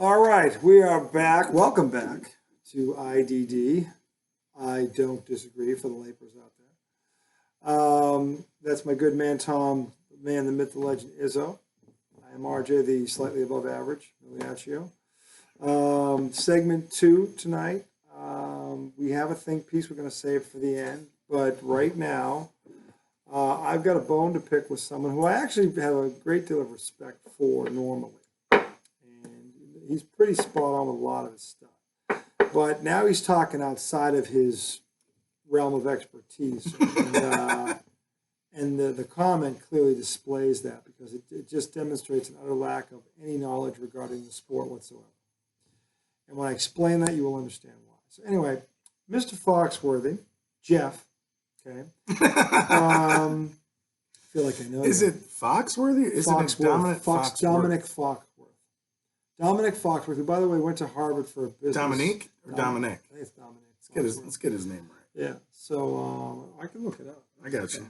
All right, we are back. Welcome back to IDD. I don't disagree for the Lapers out there. That's my good man Tom, the man, the myth, the legend, Izzo. I am RJ, the slightly above average, Miliaccio. Segment 2 tonight. We have a think piece we're going to save for the end, but right now, I've got a bone to pick with someone who I actually have a great deal of respect for normally. He's pretty spot on with a lot of his stuff. But now he's talking outside of his realm of expertise. And the comment clearly displays that because it just demonstrates an utter lack of any knowledge regarding the sport whatsoever. And when I explain that, you will understand why. So anyway, Mr. Foxworthy, Jeff, okay. I feel like I know Is you. it Foxworthy? Is Foxworth, it Dominic Foxworth? Dominic Foxworth. Dominic Foxworth, who, by the way, went to Harvard for a business. Dominique or Dominic? I think it's Dominic. Let's get his name right. Yeah. So I can look it up. I got you.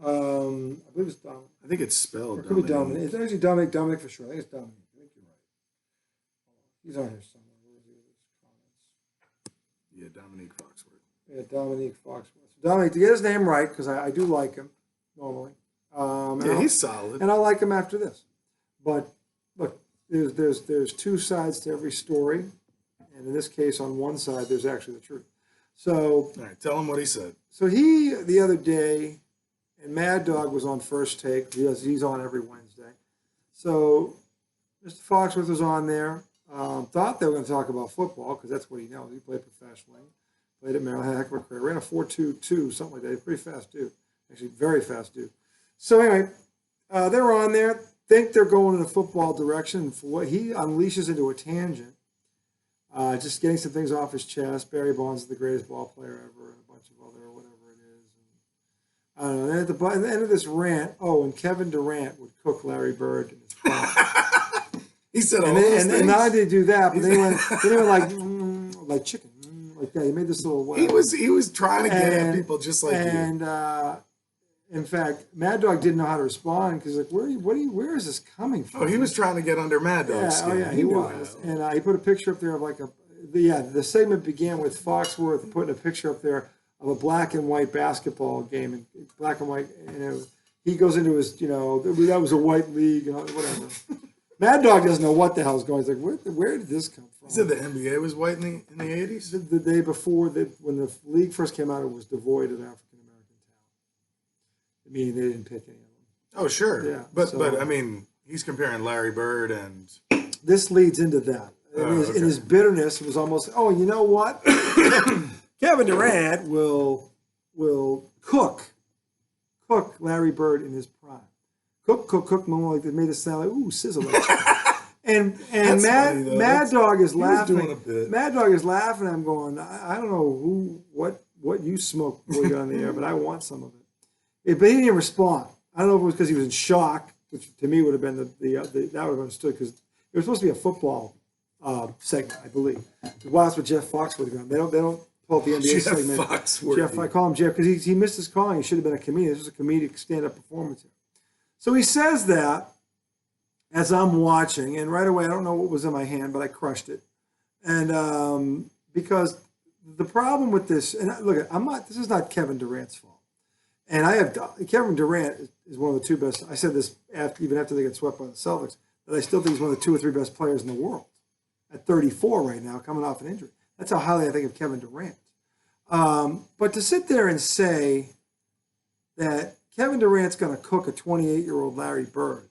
I believe it's Dominic. I think it's spelled. It could be Dominic. It's actually Dominic for sure. I think it's Dominic. I think you're right. He's on here somewhere. Where is he? Yeah, Dominique Foxworth. Yeah, Dominique Foxworth. So Dominic, to get his name right, because I do like him normally. Yeah, he's solid. And I'll like him after this. But look, there's two sides to every story, and in this case, on one side, there's actually the truth. So, all right, tell him what he said. So he the other day, and Mad Dog was on First Take. He's on every Wednesday. So Mr. Foxworth was on there. Thought they were going to talk about football because that's what he knows. He played professionally, played at Maryland, had a heck of a career. Ran a 4.22, something like that. He's a pretty fast dude, actually very fast dude. So anyway, they're on there. Think they're going in a football direction. For what he unleashes into a tangent, just getting some things off his chest. Barry Bonds is the greatest ball player ever, and a bunch of other whatever it is. And, I don't know. And at the end of this rant, and Kevin Durant would cook Larry Bird in his prime. He said all those things. And not only did he do that, but then he went like chicken, like that. He made this little whatever. He was trying to get at people just like you. And in fact, Mad Dog didn't know how to respond because like, where is this coming from? Oh, he was trying to get under Mad Dog's skin. Oh yeah, he was. And he put a picture up there of like the segment began with Foxworth putting a picture up there of a black and white basketball game, and black and white, and he goes into his, that was a white league and whatever. Mad Dog doesn't know what the hell's going. He's like, where did this come from? He said the NBA was white in the 80s? The day before, when the league first came out, it was devoid of African-American talent. Meaning they didn't pick any of them. Oh, sure. Yeah, but I mean, he's comparing Larry Bird and... This leads into that. In his bitterness, it was almost, you know what? Kevin Durant will cook Larry Bird in his prime. Cook, more like they made it sound like, ooh, sizzle. And Mad Dog is laughing. Mad Dog is laughing. I'm going, I don't know what you smoked before you got on the air, but I want some of it. But he didn't respond. I don't know if it was because he was in shock, which to me would have been that would have understood because it was supposed to be a football segment, I believe. Well, that's what Jeff Foxworth got. They don't pull up the NBA segment. Jeff, I call him Jeff because he missed his calling. He should have been a comedian. This was a comedic stand-up performance here. So he says that as I'm watching, and right away I don't know what was in my hand, but I crushed it. And because the problem with this, and look, this is not Kevin Durant's fault. And Kevin Durant is one of the two best. I said this even after they get swept by the Celtics, that I still think he's one of the 2 or 3 best players in the world at 34 right now, coming off an injury. That's how highly I think of Kevin Durant. But to sit there and say that Kevin Durant's going to cook a 28-year-old Larry Bird,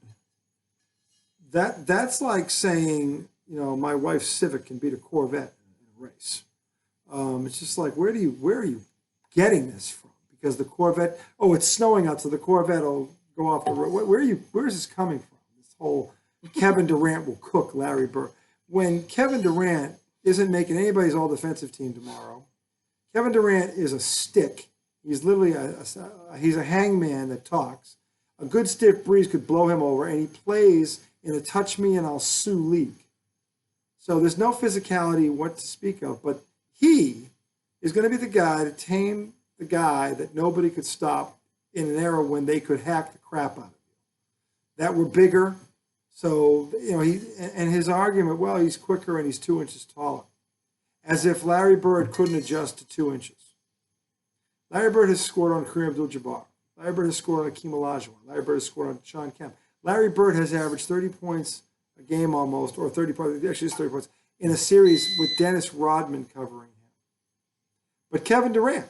that's like saying, my wife's Civic can beat a Corvette in a race. It's just like, where are you getting this from? Because the Corvette, it's snowing out, so the Corvette will go off the road. Where is this coming from? This whole Kevin Durant will cook Larry Bird. When Kevin Durant isn't making anybody's all-defensive team tomorrow, Kevin Durant is a stick. He's literally he's a hangman that talks. A good stiff breeze could blow him over, and he plays in a touch me and I'll sue league. So there's no physicality what to speak of, but he is going to be the guy to tame the guy that nobody could stop in an era when they could hack the crap out of you. That were bigger, So, and his argument, well, he's quicker and he's 2 inches taller. As if Larry Bird couldn't adjust to 2 inches. Larry Bird has scored on Kareem Abdul-Jabbar. Larry Bird has scored on Akeem Olajuwon. Larry Bird has scored on Sean Kemp. Larry Bird has averaged 30 points a game almost, or 30 points, actually it's 30 points, in a series with Dennis Rodman covering him. But Kevin Durant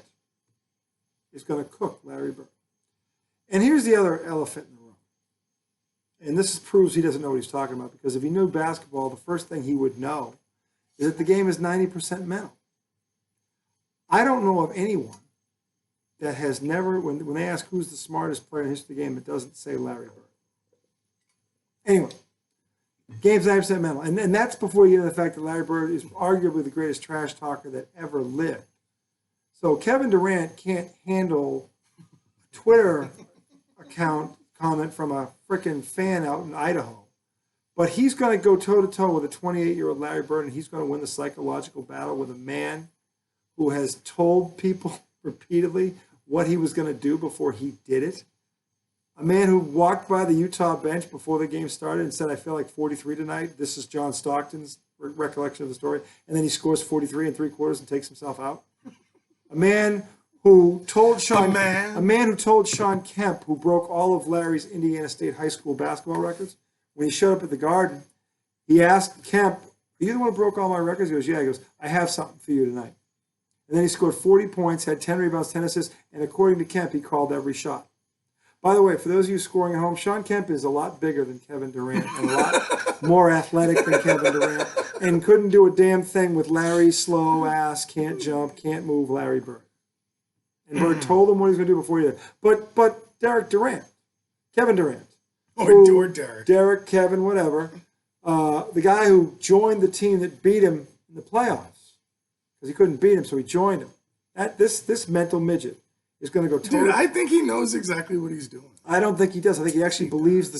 is going to cook Larry Bird. And here's the other elephant in the room. And this proves he doesn't know what he's talking about, because if he knew basketball, the first thing he would know is that the game is 90% mental. I don't know of anyone that has never, when they ask who's the smartest player in the history of the game, it doesn't say Larry Bird. Anyway, game's 90% mental. And that's before you get to the fact that Larry Bird is arguably the greatest trash talker that ever lived. So Kevin Durant can't handle a Twitter account comment from a freaking fan out in Idaho. But he's going to go toe-to-toe with a 28-year-old Larry Bird, and he's going to win the psychological battle with a man who has told people repeatedly what he was going to do before he did it. A man who walked by the Utah bench before the game started and said, I feel like 43 tonight. This is John Stockton's recollection of the story. And then he scores 43 3/4 and takes himself out. A man who told Sean Kemp, who broke all of Larry's Indiana State high school basketball records, when he showed up at the Garden, he asked Kemp, are you the one who broke all my records? He goes, yeah. He goes, I have something for you tonight. And then he scored 40 points, had 10 rebounds, 10 assists, and according to Kemp, he called every shot. By the way, for those of you scoring at home, Sean Kemp is a lot bigger than Kevin Durant and a lot more athletic than Kevin Durant, and couldn't do a damn thing with Larry's slow ass, can't jump, can't move Larry Bird. And Bird told him what he was going to do before he did. But Kevin Durant. Derek, Kevin, whatever. The guy who joined the team that beat him in the playoffs, because he couldn't beat him, so he joined him. This mental midget is going to go Dude, I think he knows exactly what he's doing. I don't think he does. I think he actually believes the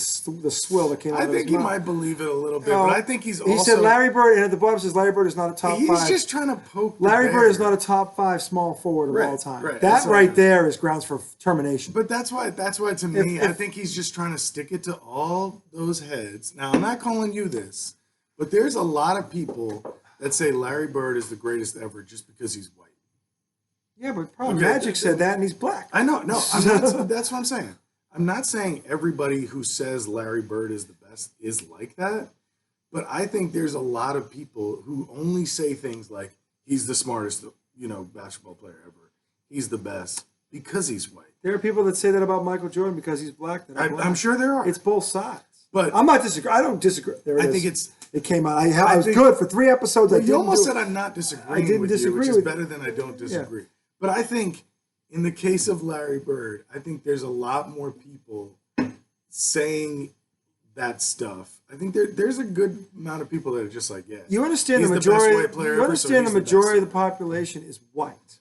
swill that came out of his mouth. I think he might believe it a little bit, but I think he's also... He said Larry Bird, and at the bottom says Larry Bird is not a top 5. He's just trying to poke Larry Bird is not a top 5 small forward of all time. Right. That right there is grounds for termination. But that's why to me, I think he's just trying to stick it to all those heads. Now, I'm not calling you this, but there's a lot of people that say Larry Bird is the greatest ever just because he's white. Yeah, but probably Magic said that, and he's black. I know. No, I'm not, that's what I'm saying. I'm not saying everybody who says Larry Bird is the best is like that, but I think there's a lot of people who only say things like he's the smartest, basketball player ever. He's the best because he's white. There are people that say that about Michael Jordan because he's black. I'm sure there are. It's both sides. But I'm not disagreeing. I don't disagree. I think it came out. I was good for 3 episodes. Well, you almost said I'm not disagreeing. I didn't with disagree you, which with is better than I don't disagree. Yeah. But I think in the case of Larry Bird, I think there's a lot more people saying that stuff. I think there's a good amount of people that are just like, yeah. You understand the majority. You understand the majority of the population is white.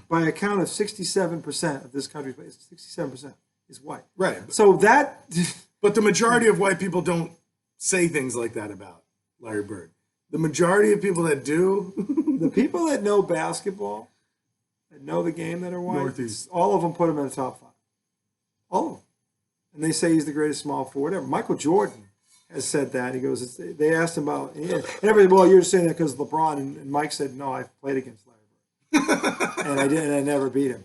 By a count of 67% of this country, 67% is white. Right. So that. But the majority of white people don't say things like that about Larry Bird. The majority of people that do, the people that know basketball, that know the game, that are white, Northeast, all of them put him in the top 5. All of them. And they say he's the greatest small forward ever. Michael Jordan has said that. He goes, they asked him about, and everybody, well, you're just saying that because of LeBron. And Mike said, no, I've played against Larry Bird. And I didn't, I never beat him.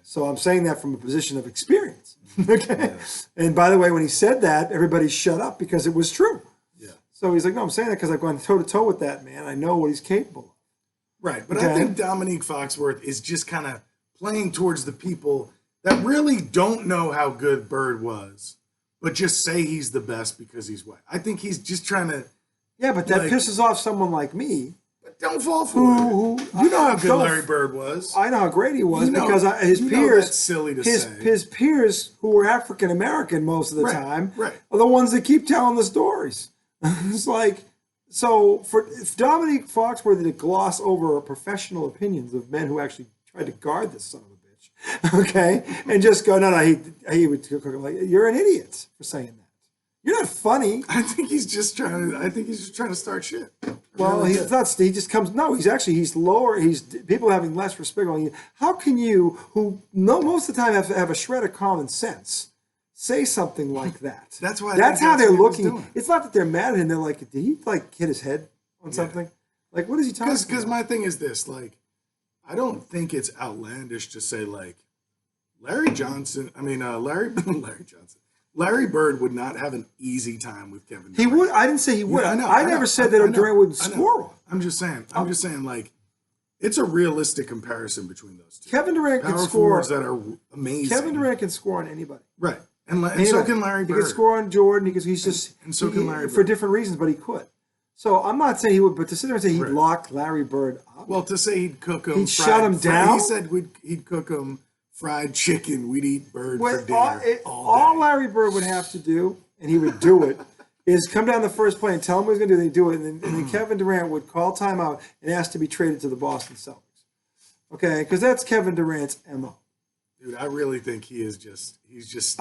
So I'm saying that from a position of experience. Okay. Yeah. And by the way, when he said that, everybody shut up because it was true. Yeah. So he's like, no, I'm saying that because I've gone toe to toe with that man. I know what he's capable of. Right. But I think Dominique Foxworth is just kind of playing towards the people that really don't know how good Bird was, but just say he's the best because he's white. I think he's just trying to. Yeah, but that pisses off someone like me. But don't fall for it. You know how good Larry Bird was. I know how great he was because his peers. That's silly to say. His peers, who were African American most of the time, are the ones that keep telling the stories. It's like, so for Dominique Foxworth to gloss over professional opinions of men who actually tried to guard this son of a bitch, okay, and just go, no, he would like, you're an idiot for saying that. You're not funny. I think he's just trying to start shit. Well, he's not. He just comes. No, he's lower. He's people having less respect on you. How can you, who most of the time have a shred of common sense, say something like that. That's why. That's how they're what looking. It's not that they're mad at him. They're like, did he like hit his head on something? Like, what is he talking about? Because my thing is this, like, I don't think it's outlandish to say, like, Larry Johnson. I mean, Larry Johnson. Larry Bird would not have an easy time with Kevin Durant. He would. I didn't say he would. I never said that Durant wouldn't score one. I'm just saying, like, it's a realistic comparison between those two. Kevin Durant can Power score. forwards that are amazing. Kevin Durant can score on anybody. Right. And so can Larry Bird. He can score on Jordan. He's just and so can Larry Bird. For different reasons, but he could. So I'm not saying he would, but to sit there and say he'd lock Larry Bird up. Well, to say he'd cook him, he'd shut him down. He said he'd cook him fried chicken. We'd eat Bird for dinner all Larry Bird would have to do, and he would do it, is come down the first play and tell him what he's going to do. They do it, and then Kevin Durant would call timeout and ask to be traded to the Boston Celtics. Okay, because that's Kevin Durant's MO. Dude, I really think he's just.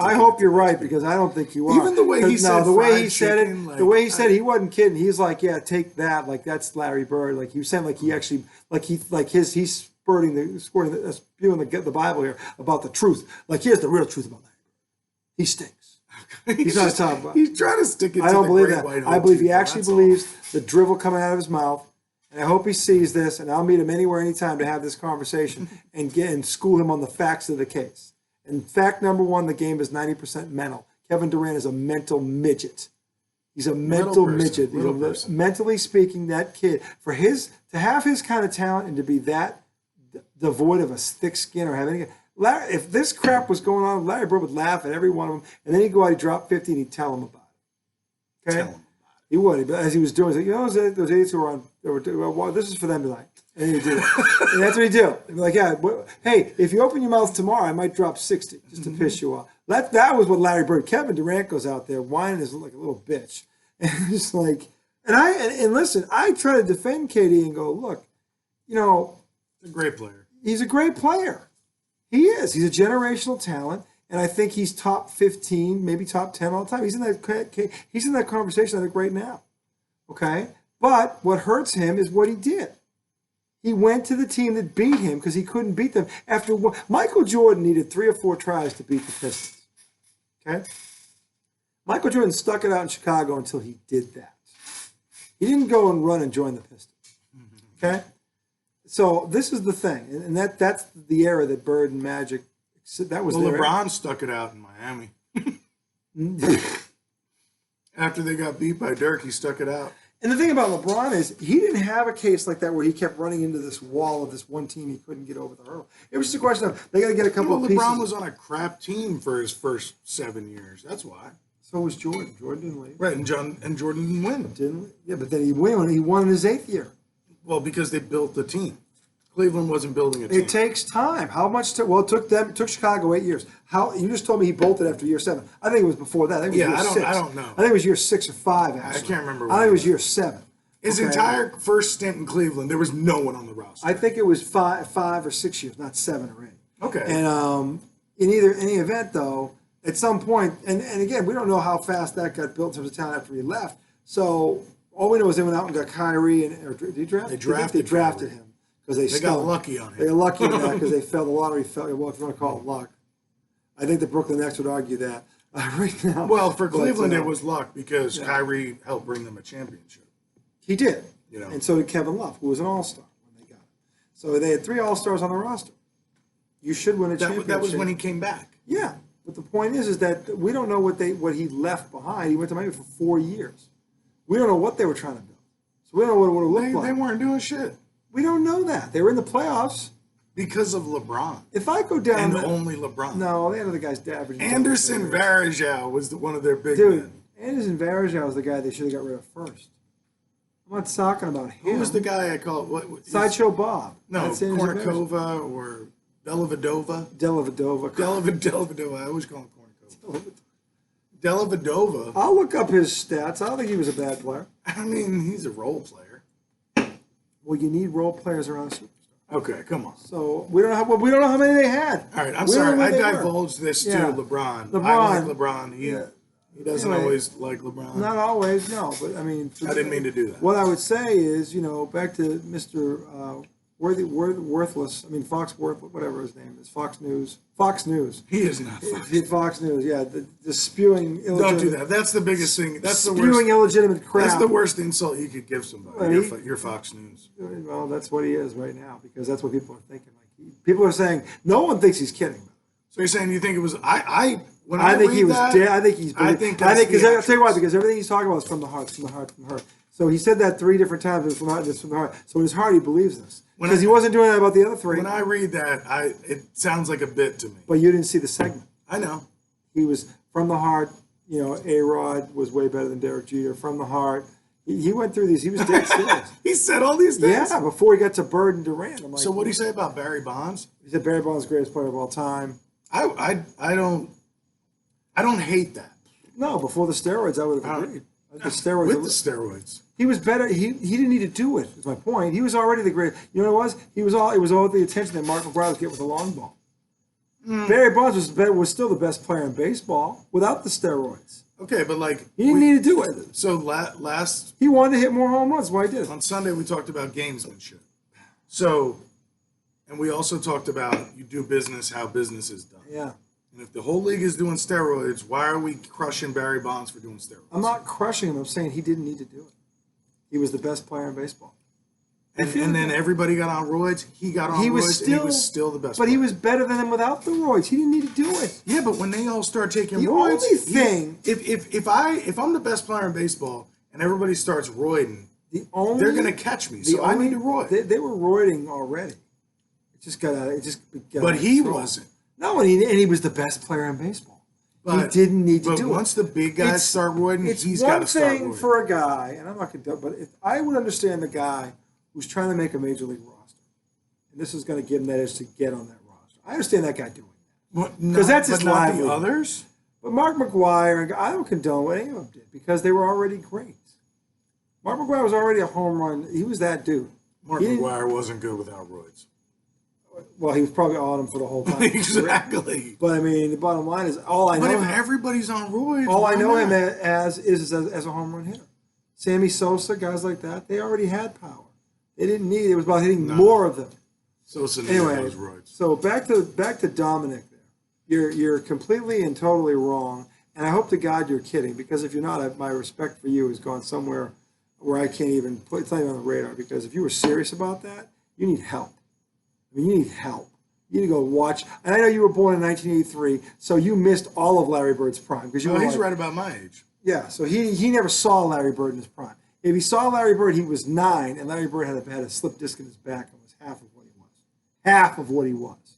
I hope you're right because I don't think you are. Even the way he said, the way he said it, like, the way he said it, he wasn't kidding. He's like, yeah, take that. Like that's Larry Bird. Like he was saying, like he actually, he's spurting spewing the Bible here about the truth. Like here's the real truth about Larry Bird. He stinks. He's not talking about. He's trying to stick it. I don't believe that. I believe he actually believes the drivel coming out of his mouth. And I hope he sees this, and I'll meet him anywhere, anytime to have this conversation and school him on the facts of the case. And fact number one, the game is 90% mental. Kevin Durant is a mental midget. He's a mental midget. Mentally speaking, that kid, to have his kind of talent and to be that devoid of a thick skin or have any, if this crap was going on, Larry Bird would laugh at every one of them, and then he'd go out, he'd drop 50, and he'd tell them about it. Okay? Tell him. He would, but as he was doing, he's like, you know, those idiots who were on, well, this is for them tonight. And he'd do it. And that's what he'd do. He'd be like, yeah, hey, if you open your mouth tomorrow, I might drop 60 just to piss you off. That was what Larry Bird, Kevin Durant goes out there whining as like a little bitch. And just like, and listen, I try to defend KD and go, look, you know. He's a great player. He's a great player. He is. He's a generational talent. And I think he's top 15, maybe top 10 all the time. He's in that conversation, I think, right now. Okay? But what hurts him is what he did. He went to the team that beat him because he couldn't beat them. Michael Jordan needed 3 or 4 tries to beat the Pistons. Okay? Michael Jordan stuck it out in Chicago until he did that. He didn't go and run and join the Pistons. Okay? So this is the thing. And that's the era that Bird and Magic. That was LeBron stuck it out in Miami. After they got beat by Dirk, he stuck it out. And the thing about LeBron is he didn't have a case like that where he kept running into this wall of this one team he couldn't get over the hurdle. It was just a question of they got to get a couple of pieces. LeBron was on a crap team for his first 7 years. That's why. So was Jordan. Jordan didn't leave. Right, and Jordan didn't win. Didn't? Yeah, but then he won in his 8th year. Well, because they built the team. Cleveland wasn't building a team. It takes time. How much? Well, it took Chicago 8 years. You just told me he bolted after year 7. I think it was before that. I think it was year 6. I don't know. I think it was year 6 or 5. Actually, I can't remember. I think it was year 7. His entire first stint in Cleveland, there was no one on the roster. I think it was 5 or 6 years, not 7 or 8. Okay. And in any event, though, at some point, and again, we don't know how fast that got built in terms of talent after he left. So all we know is they went out and got Kyrie did he draft? They drafted him. They got lucky on him. They got lucky on that because they fell. The lottery fell. Well, if you want to call it luck, I think the Brooklyn Nets would argue that right now. Well, for Cleveland, it was luck because Kyrie helped bring them a championship. He did, you know, and so did Kevin Love, who was an All-Star when they got him. So they had 3 All-Stars on the roster. You should win a championship. That was when he came back. Yeah, but the point is that we don't know what he left behind. He went to Miami for 4 years. We don't know what they were trying to build. So we don't know what it looked like. They weren't doing shit. We don't know that. They were in the playoffs. Because of LeBron. If I go down... And only LeBron. No, they had other guys averaging... Anderson Varejao was one of their big men. Anderson Varejao was the guy they should have got rid of first. I'm not talking about him. Who was the guy I called... Sideshow Bob. No, Kornikova or Dellavedova. Dellavedova. I always call him Kornikova. Dellavedova. I'll look up his stats. I don't think he was a bad player. I mean, he's a role player. Well, you need role players around a superstar. Okay, come on. So we don't know how many they had. All right, I'm sorry. I divulged this to LeBron. I like LeBron. He doesn't always like LeBron. Not always, no. But I mean, I didn't mean to do that. What I would say is, back to Mr. worthless. I mean, Foxworth, whatever his name is, Fox News. Fox News. He is not Fox. Fox News. Yeah, the spewing. Don't do that. That's the biggest thing. That's the worst. Spewing illegitimate crap. That's the worst insult you could give somebody. You're Fox News. Well, that's what he is right now because that's what people are thinking. Like people are saying, no one thinks he's kidding. So you're saying you think it was I think he was dead. I think he's. I think because I'll tell you why. Because everything he's talking about is from the heart, from the heart, from the heart. So he said that 3 different times. It's from the heart. It's from the heart. So in his heart, he believes this because he wasn't doing that about the other 3. When I read that, it sounds like a bit to me. But you didn't see the segment. I know. He was from the heart. You know, A-Rod was way better than Derek Jeter. From the heart. He went through these. He was dead serious. He said all these things. Yeah, before he got to Bird and Durant. I'm like, so what do you say about Barry Bonds? He said Barry Bonds is the greatest player of all time. I don't hate that. No, before the steroids, I would have agreed. The steroids. With the steroids. He was better. He didn't need to do it. Is my point. He was already the great. You know what it was? It was all the attention that Mark McGwire was getting with the long ball. Barry Bonds was still the best player in baseball without the steroids. Okay, but like he didn't need to do it. So last he wanted to hit more home runs. Why he did? On Sunday we talked about gamesmanship. So, and we also talked about you do business how business is done. Yeah. And if the whole league is doing steroids, why are we crushing Barry Bonds for doing steroids? I'm not crushing him. I'm saying he didn't need to do it. He was the best player in baseball. And then everybody got on roids. He got on roids. He was still the best. But player. He was better than them without the roids. He didn't need to do it. Yeah, but when they all start taking the roids, only thing if I'm the best player in baseball and everybody starts roiding, they're gonna catch me. So I need to roid. They were roiding already. It just got out. But he wasn't. No, and he was the best player in baseball. But he didn't need to do it. But once the big guys start roiding, he's got to start roiding. It's one thing for a guy, and I'm not going to, but if I would understand the guy who's trying to make a major league roster, and this is going to give him that edge to get on that roster. I understand that guy doing that because that's his livelihood. Not the others. But Mark McGwire, I don't condone what any of them did because they were already great. Mark McGwire was already a home run. He was that dude. Mark McGwire wasn't good without roids. Well, he was probably on him for the whole time. Exactly. But I mean, the bottom line is all I know. But if everybody's on roids, all I know him as a home run hitter. Sammy Sosa, guys like that, they already had power. They didn't need. It was about hitting more of them. Sosa needed those roids. So back to Dominic. There, you're completely and totally wrong. And I hope to God you're kidding because if you're not, my respect for you has gone somewhere where I can't even put. It's not even on the radar. Because if you were serious about that, you need help. I mean, you need help. You need to go watch. And I know you were born in 1983, so you missed all of Larry Bird's prime. Because he's right about my age. Yeah, so he never saw Larry Bird in his prime. If he saw Larry Bird, he was 9, and Larry Bird had a slip disc in his back and was half of what he was. Half of what he was.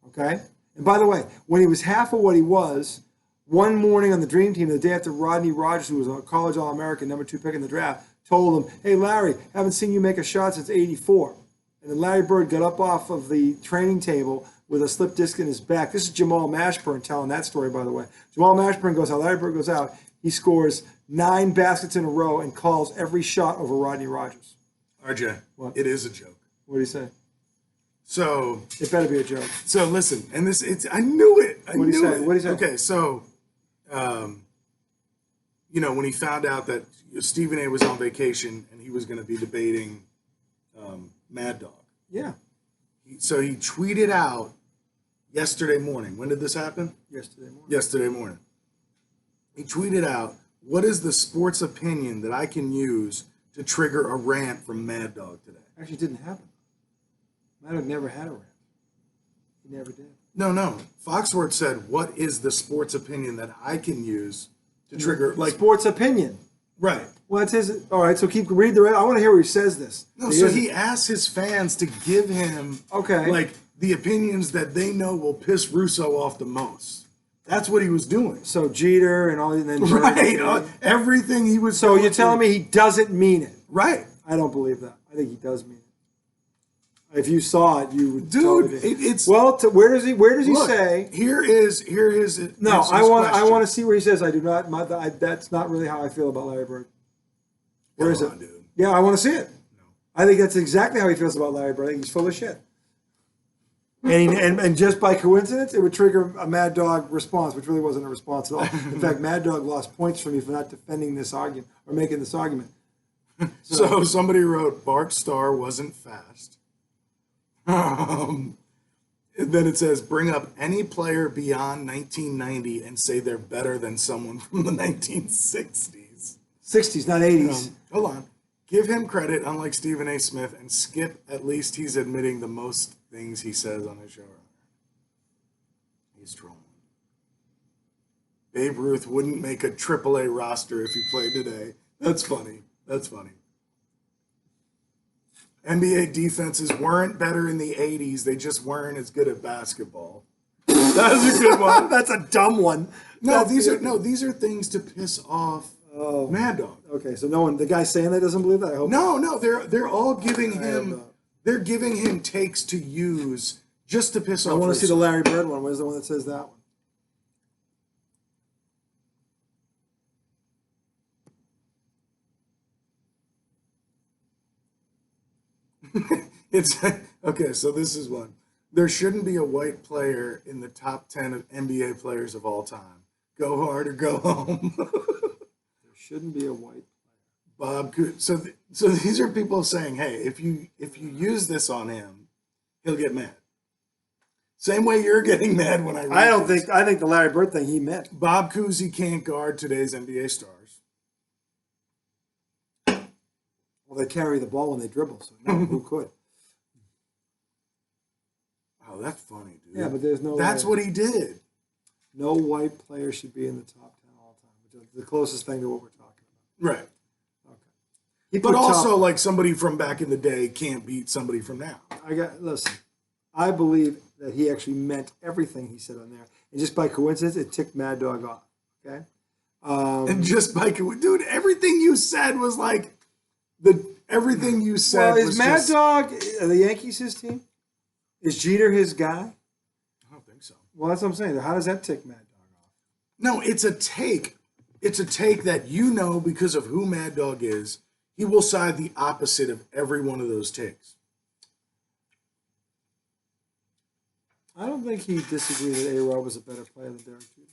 Okay? And by the way, when he was half of what he was, one morning on the Dream Team, the day after Rodney Rogers, who was a college All-American, number 2 pick in the draft, told him, "Hey, Larry, haven't seen you make a shot since '84." And then Larry Bird got up off of the training table with a slip disc in his back. This is Jamal Mashburn telling that story, by the way. Jamal Mashburn goes out. Larry Bird goes out. He scores 9 baskets in a row and calls every shot over Rodney Rogers. RJ, what? It is a joke. What do you say? So it better be a joke. So listen, and I knew it. What do you say? Okay, so when he found out that Stephen A was on vacation and he was going to be debating Mad Dog. Yeah. So he tweeted out yesterday morning. When did this happen? Yesterday morning. He tweeted out, "What is the sports opinion that I can use to trigger a rant from Mad Dog today?" Actually, it didn't happen. Mad Dog never had a rant. He never did. No. Foxworth said, "What is the sports opinion that I can use to trigger sports opinion?" Right. Well, it says, all right, so keep read the rest. I want to hear where he says this. No, so he asked his fans to give him the opinions that they know will piss Russo off the most. That's what he was doing. So Jeter and all and then right. Everything he was. So you're telling me he doesn't mean it? Right. I don't believe that. I think he does mean it. If you saw it, you would. Dude, it's well. Where does he say? Here is. No, I want to see where he says. I do not. That's not really how I feel about Larry Bird. Where is it? Dude. Yeah, I want to see it. No. I think that's exactly how he feels about Larry Bird. I think he's full of shit. And just by coincidence, it would trigger a Mad Dog response, which really wasn't a response at all. In fact, Mad Dog lost points for me for not defending this argument or making this argument. So somebody wrote Bart Starr wasn't fast. And then it says, bring up any player beyond 1990 and say they're better than someone from the 1960s. 60s, not 80s. Hold on. Give him credit, unlike Stephen A. Smith, and Skip, at least he's admitting the most things he says on his show. He's trolling. Babe Ruth wouldn't make a AAA roster if he played today. That's funny. That's funny. NBA defenses weren't better in the 80s. They just weren't as good at basketball. That's a good one. That's a dumb one. No, these are things to piss off Mad Dog. Okay, so no one, the guy saying that doesn't believe that? I hope No, they're all giving him, they're giving him takes to use just to piss off. I want to see the Larry Bird one. Where's the one that says that one? It's okay, so this is one. There shouldn't be a white player in the top 10 of NBA players of all time. Go hard or go home. There shouldn't be a white player. Bob Cousy. So these are people saying, hey, if you use this on him, he'll get mad. Same way you're getting mad when I read this. I think the Larry Bird thing he meant. Bob Cousy can't guard today's NBA stars. Well, they carry the ball when they dribble, so no, who could? Oh, that's funny, dude. Yeah, but there's no. That's what he did. No white player should be in the top 10 all time, which is the closest thing to what we're talking about. Right. Okay. But also, like, somebody from back in the day can't beat somebody from now. Listen, I believe that he actually meant everything he said on there, and just by coincidence, it ticked Mad Dog off. Okay. And just by dude, everything you said was like everything you said. Well, is was Mad Dog are the Yankees his team? Is Jeter his guy? I don't think so. Well, that's what I'm saying. How does that tick Mad Dog off? No, it's a take. It's a take that you know because of who Mad Dog is. He will side the opposite of every one of those takes. I don't think he disagreed that A-Rod was a better player than Derek Jeter.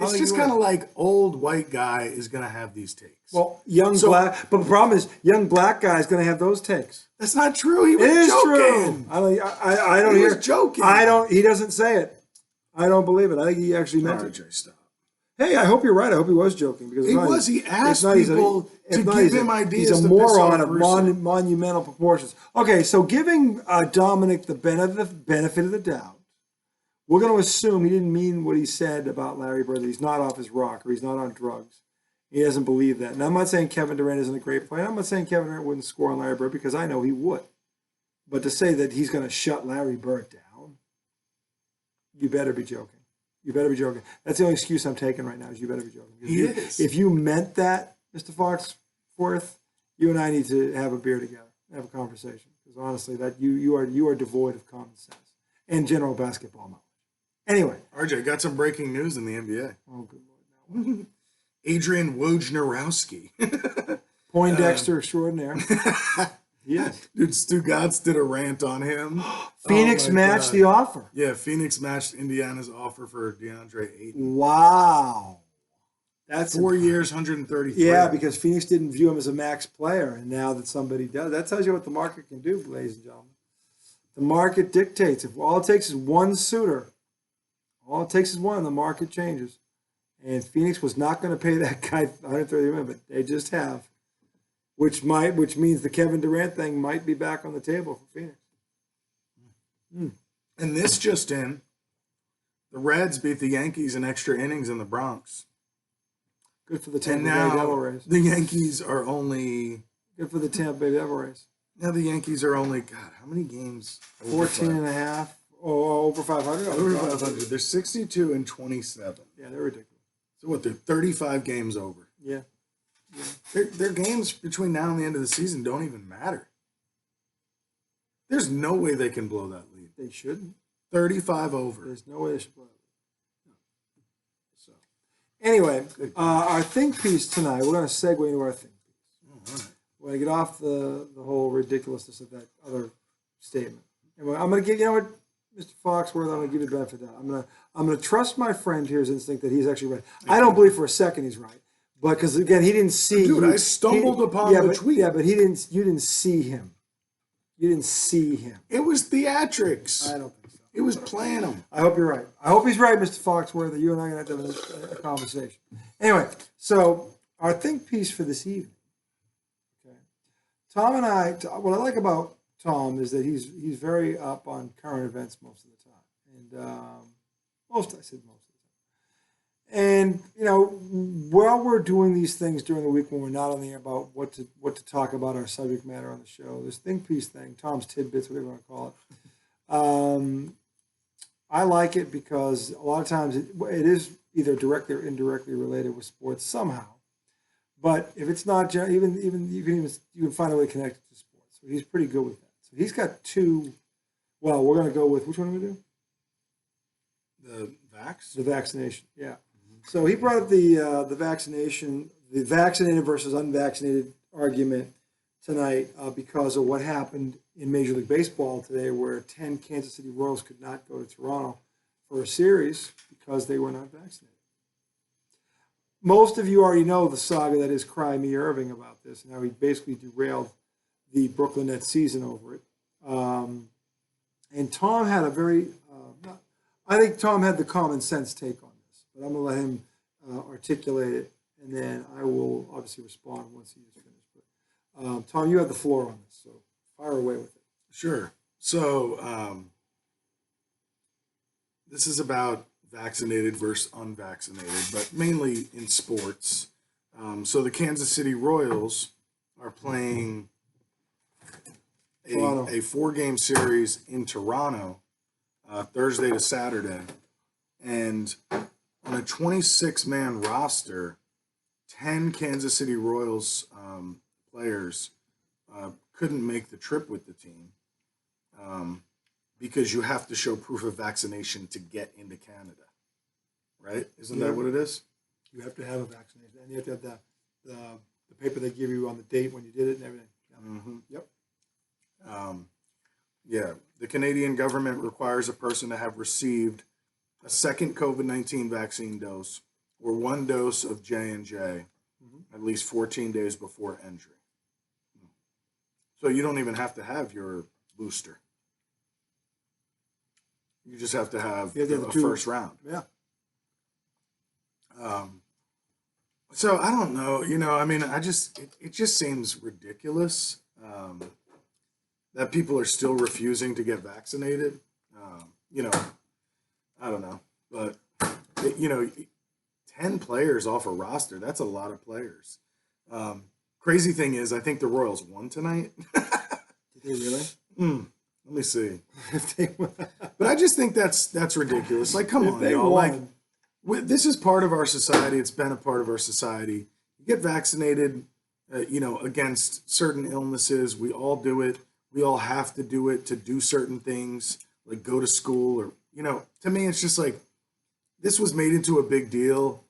It's just kind of like old white guy is going to have these takes. Well, black, but the problem is young black guy is going to have those takes. That's not true. He was True. joking. I don't hear. Was joking. He doesn't say it. I don't believe it. I think he actually meant it. RJ, stop. Hey, I hope you're right. I hope he was joking because He asked people to give him ideas. He's a to moron of monumental proportions. Okay, so giving Dominic the benefit of the doubt, we're going to assume he didn't mean what he said about Larry Bird, that he's not off his rocker, he's not on drugs. He doesn't believe that. And I'm not saying Kevin Durant isn't a great player. I'm not saying Kevin Durant wouldn't score on Larry Bird because I know he would. But to say that he's going to shut Larry Bird down, you better be joking. You better be joking. That's the only excuse I'm taking right now is you better be joking. He is. If you meant that, Mr. Foxworth, you and I need to have a beer together, have a conversation. Because honestly, that you are devoid of common sense and general basketball knowledge. Anyway. RJ, got some breaking news in the NBA. Oh, good Lord. No. Adrian Wojnarowski. Poindexter extraordinaire. Yes. Dude, Stugotz did a rant on him. Phoenix matched the offer. Yeah, Phoenix matched Indiana's offer for DeAndre Ayton. Wow. That's 4 years, 133. Yeah, because Phoenix didn't view him as a max player, and now that somebody does, that tells you what the market can do, ladies and gentlemen. The market dictates. If all it takes is one suitor, all it takes is one, the market changes. And Phoenix was not going to pay that guy 130 million, but they just have. Which means the Kevin Durant thing might be back on the table for Phoenix. And this just in, the Reds beat the Yankees in extra innings in the Bronx. Good for the Tampa Bay Devil Rays. The Yankees are only... Good for the Tampa Bay Devil Rays. Now the Yankees are only, God, how many games? 14 and a half. Oh, over 500? Over 500. They're 62 and 27. Yeah, they're ridiculous. So what, they're 35 games over. Yeah. Their games between now and the end of the season don't even matter. There's no way they can blow that lead. They shouldn't. 35 over. There's no way they should blow it. No. So, anyway, our think piece tonight, we're going to segue into our think piece. All right. We're going to get off the whole ridiculousness of that other statement. And I'm going to give, you know what, Mr. Foxworth, I'm going to give you the benefit of that. I'm going to trust my friend here's instinct that he's actually right. I don't believe for a second he's right. But because again, he didn't see. Dude, I stumbled upon the tweet. Yeah, but you didn't see him. You didn't see him. It was theatrics. I don't think so. It was playing him. I hope you're right. I hope he's right, Mr. Foxworth, that you and I are going to have a conversation. Anyway, so our think piece for this evening. Okay. Tom and I, what I like about Tom is that he's very up on current events most of the time. And most of the time. And, you know, while we're doing these things during the week when we're not on the air about what to talk about, our subject matter on the show, this think piece thing, Tom's tidbits, whatever you want to call it, I like it because a lot of times it is either directly or indirectly related with sports somehow. But if it's not, even you can find a way to connect it to sports. So he's pretty good with that. So he's got two. Well, we're going to go with which one do we do? The vaccination. Yeah. So he brought up the vaccination, the vaccinated versus unvaccinated argument tonight because of what happened in Major League Baseball today, where 10 Kansas City Royals could not go to Toronto for a series because they were not vaccinated. Most of you already know the saga that is Cry Me Irving about this, and how he basically derailed the Brooklyn Nets season over it. And Tom had a very, I think Tom had the common sense take on this, but I'm going to let him articulate it, and then I will obviously respond once he is finished. But, Tom, you have the floor on this, so fire away with it. Sure. So this is about vaccinated versus unvaccinated, but mainly in sports. So the Kansas City Royals are playing a 4-game series in Toronto, Thursday to Saturday. And on a 26-man roster, 10 Kansas City Royals players couldn't make the trip with the team because you have to show proof of vaccination to get into Canada, right? Isn't that what it is? You have to have a vaccination, and you have to have the paper they give you on the date when you did it and everything. Yeah. Mm-hmm. Yep. Yeah, the Canadian government requires a person to have received a second COVID-19 vaccine dose or one dose of J&J at least 14 days before entry. So you don't even have to have your booster. You just have to have a first round. Yeah. So I don't know, I mean, it just seems ridiculous that people are still refusing to get vaccinated. I don't know, but 10 players off a roster, that's a lot of players. Crazy thing is, I think the Royals won tonight. Did they really? Let me see. But I just think that's ridiculous. Like, come on, y'all. Like, this is part of our society. It's been a part of our society. You get vaccinated, against certain illnesses. We all do it. We all have to do it to do certain things, like go to school or, to me, it's just like, this was made into a big deal,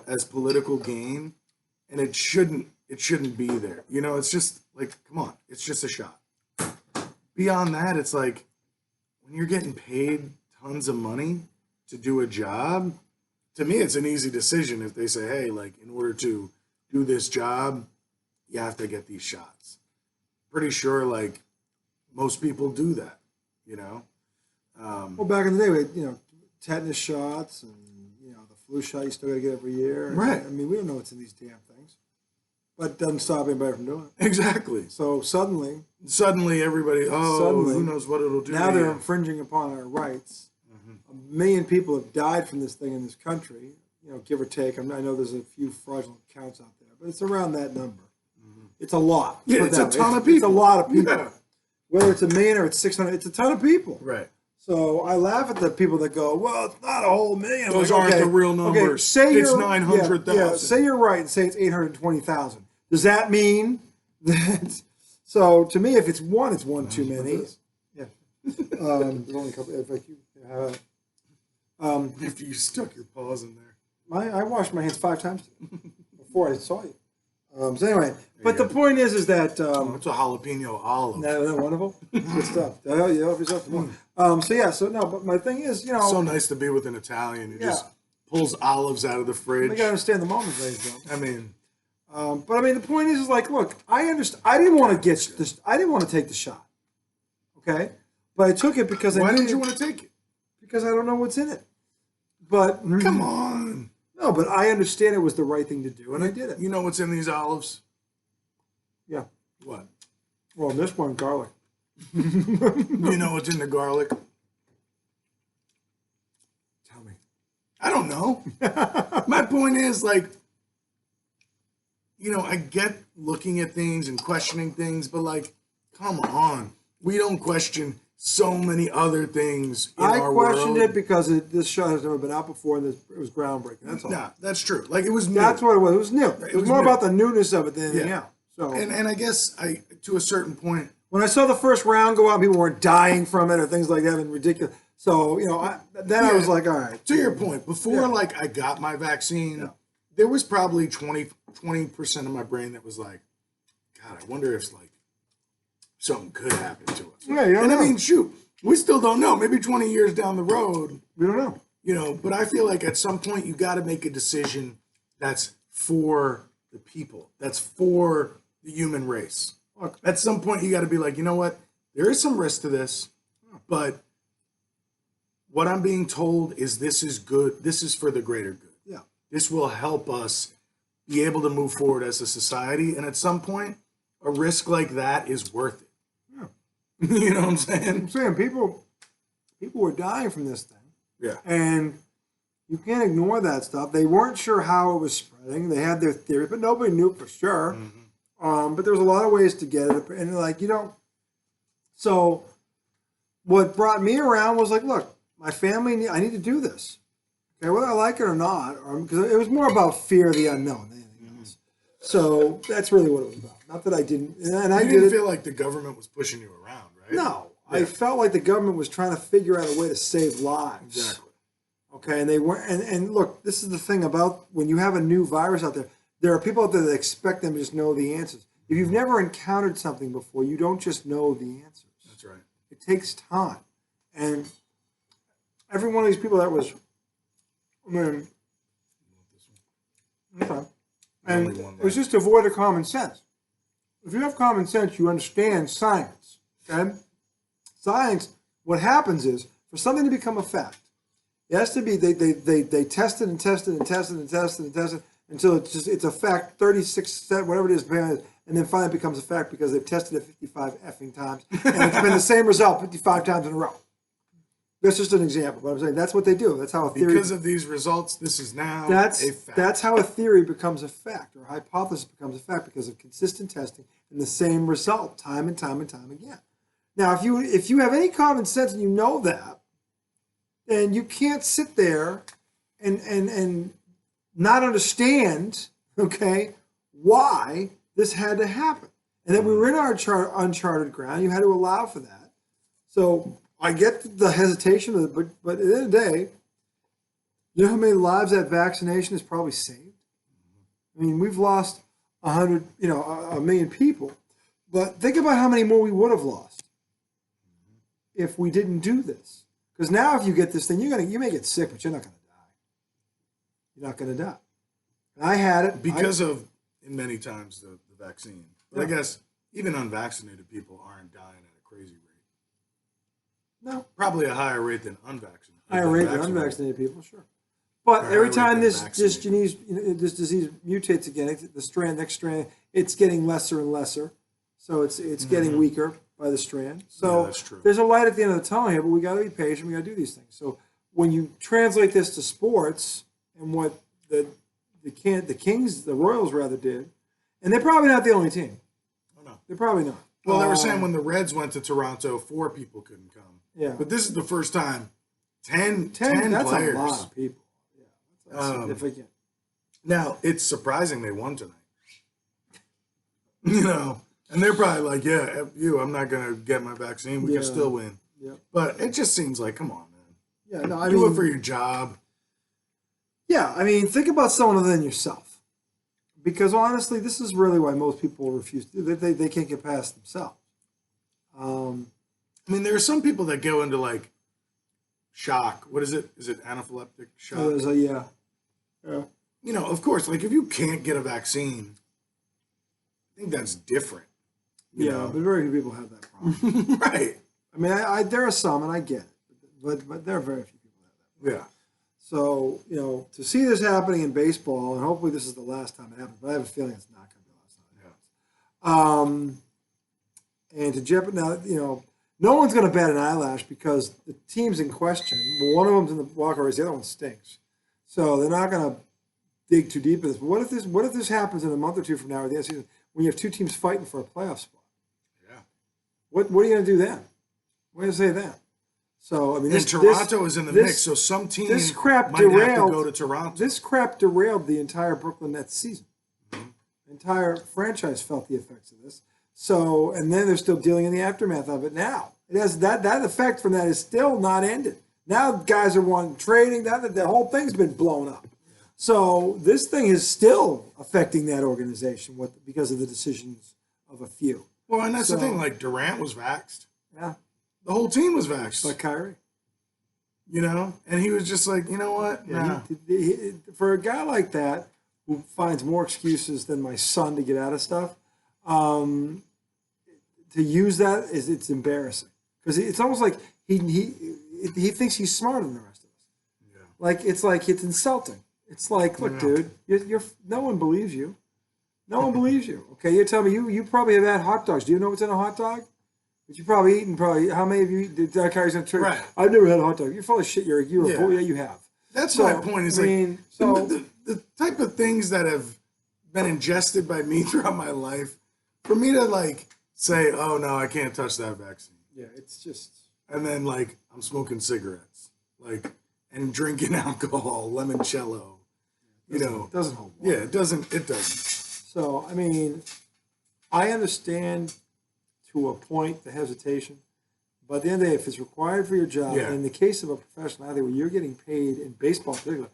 as political gain, and it shouldn't be there. It's just like, come on, it's just a shot. Beyond that, it's like, when you're getting paid tons of money to do a job, to me, it's an easy decision if they say, hey, like, in order to do this job, you have to get these shots. Pretty sure, like, most people do that, Well, back in the day, we had, tetanus shots and, the flu shot you still got to get every year. Right. I mean, we don't know what's in these damn things. But it doesn't stop anybody from doing it. Exactly. So suddenly everybody, who knows what it'll do. Now they're infringing upon our rights. Mm-hmm. 1 million people have died from this thing in this country, give or take. I know there's a few fraudulent counts out there, but it's around that number. Mm-hmm. It's a lot. Yeah, it's a ton of people. It's a lot of people. Yeah. Whether it's 1 million or it's 600, it's a ton of people. Right. So I laugh at the people that go, well, it's not a whole million. Those aren't the real numbers. Okay, say it's 900,000. Yeah, say you're right and say it's 820,000. Does that mean that? So to me, if it's one too many. Yeah. There's only a couple. If you stuck your paws in there. I washed my hands 5 times before I saw you. So anyway, but the point is that it's a jalapeno olive. Isn't that wonderful? Good stuff. You help yourself to more. But my thing is, It's so nice to be with an Italian who just pulls olives out of the fridge. You got to understand the moment, ladies and gentlemen. I mean, But I mean, the point is like, look, I understand. I didn't want to get this. I didn't want to take the shot. Okay, but I took it because Why didn't you want to take it? Because I don't know what's in it. But come on. No, but I understand it was the right thing to do, and I did it. You know what's in these olives? Yeah. What? Well, this one, garlic. You know what's in the garlic? Tell me. I don't know. My point is, like, I get looking at things and questioning things, but, like, come on. We don't question so many other things in our world. I questioned it because this show has never been out before, and it was groundbreaking. That's all. Nah, that's true. Like, it was new. That's what it was. It was new. It was more about the newness of it than anything else. So, and I guess to a certain point, when I saw the first round go out, people weren't dying from it or things like that, and ridiculous. So, I was like, all right. To your point, before I got my vaccine, there was probably 20% of my brain that was like, God, I wonder if something could happen to us. Yeah, you don't know. I mean, shoot, we still don't know. Maybe 20 years down the road, we don't know. But I feel like at some point you got to make a decision that's for the people, that's for the human race. Look, at some point you got to be like, you know what? There is some risk to this, but what I'm being told is this is good. This is for the greater good. Yeah. This will help us be able to move forward as a society. And at some point, a risk like that is worth it. Yeah. You know what I'm saying? I'm saying people were dying from this thing. Yeah. And you can't ignore that stuff. They weren't sure how it was spreading. They had their theories, but nobody knew for sure. Mm-hmm. But there was a lot of ways to get it. And so what brought me around was like, look, my family, I need to do this. Okay, whether I like it or not, because it was more about fear of the unknown than anything else. So that's really what it was about. Not that I didn't, and I didn't feel like the government was pushing you around, right? No, yeah. I felt like the government was trying to figure out a way to save lives. Exactly. Okay, and they weren't. And look, this is the thing about when you have a new virus out there. There are people out there that expect them to just know the answers. If you've never encountered something before, you don't just know the answers. That's right. It takes time, and every one of these people that was, okay. And it was just to avoid a common sense. If you have common sense, you understand science. Okay? Science, what happens is, for something to become a fact, it has to be, they tested and tested and tested and tested and tested until it's a fact, 36, whatever it is, and then finally it becomes a fact because they've tested it 55 effing times, and it's been the same result 55 times in a row. That's just an example, but I'm saying that's what they do. That's how a theory... Because of these results, this is now a fact. That's how a theory becomes a fact, or a hypothesis becomes a fact, because of consistent testing and the same result time and time and time again. Now, if you have any common sense and you know that, then you can't sit there and not understand, okay, why this had to happen. And then we were in our uncharted ground. You had to allow for that. So I get the hesitation, but at the end of the day, you know how many lives that vaccination has probably saved? I mean, we've lost 100, a million people, but think about how many more we would have lost if we didn't do this. Because now, if you get this thing, you may get sick, but you're not going to die. You're not going to die. And I had it because of, in many times, the vaccine. But I guess even unvaccinated people aren't dying at a crazy rate. No, probably a higher rate than unvaccinated. Higher rate than unvaccinated people, sure. But every time this disease mutates again, the next strand, it's getting lesser and lesser. So it's getting weaker by the strand. So that's true. There's a light at the end of the tunnel here, but we got to be patient. We got to do these things. So when you translate this to sports and what the Royals rather did, and they're probably not the only team. Oh no, they're probably not. Well, they were saying when the Reds went to Toronto, 4 people couldn't come. Yeah, but this is the first time 10 that's players. A lot of people. Yeah, that's significant. Now it's surprising they won tonight. And they're probably like, "Yeah, F you, I'm not gonna get my vaccine. We can still win." Yeah, but it just seems like, come on, man. Yeah, no, do it for your job. Yeah, I mean, think about someone other than yourself, because honestly, this is really why most people refuse. They can't get past themselves. I mean, there are some people that go into like shock. What is it? Is it anaphylactic shock? Yeah. Of course, like if you can't get a vaccine, think that's different. You know? But very few people have that problem. Right. I mean, there are some, and I get it, but there are very few people who have that. Yeah. So, to see this happening in baseball, and hopefully this is the last time it happens, but I have a feeling it's not going to be the last time it happens. And to jeopardize, now, no one's going to bat an eyelash because the teams in question, one of them's in the walk race, the other one stinks. So they're not going to dig too deep in this. But what if this happens in a month or two from now or the end of the season when you have two teams fighting for a playoff spot? Yeah. What are you going to do then? What are you going to say then? So, I mean, Toronto is in the mix, so some team might have to go to Toronto. This crap derailed the entire Brooklyn Nets season. Mm-hmm. The entire franchise felt the effects of this. So, and then they're still dealing in the aftermath of it now. It has that effect from that is still not ended. Now guys are wanting trading. The whole thing's been blown up. So this thing is still affecting that organization because of the decisions of a few. Well, and that's the thing. Like Durant was vaxxed. Yeah. The whole team was vaxxed. Like Kyrie. And he was just like, you know what? Yeah, for a guy like that who finds more excuses than my son to get out of stuff, to use that it's embarrassing because it's almost like he thinks he's smarter than the rest of us. Yeah. It's insulting. It's like, look, dude, you're no one believes you. No one believes you. Okay, you're telling me you probably have had hot dogs. Do you know what's in a hot dog? But you probably eaten how many of you did that carries on trip? Right. I've never had a hot dog. You're full of shit. You're a boy. Yeah, you have. That's my point. Is the type of things that have been ingested by me throughout my life, for me to say, oh no, I can't touch that vaccine. Yeah, it's just. And then I'm smoking cigarettes, and drinking alcohol, limoncello. It doesn't hold water. Yeah, it doesn't. So I mean, I understand to a point the hesitation, but at the end of the day, if it's required for your job, and in the case of a professional athlete where you're getting paid in baseball in particular,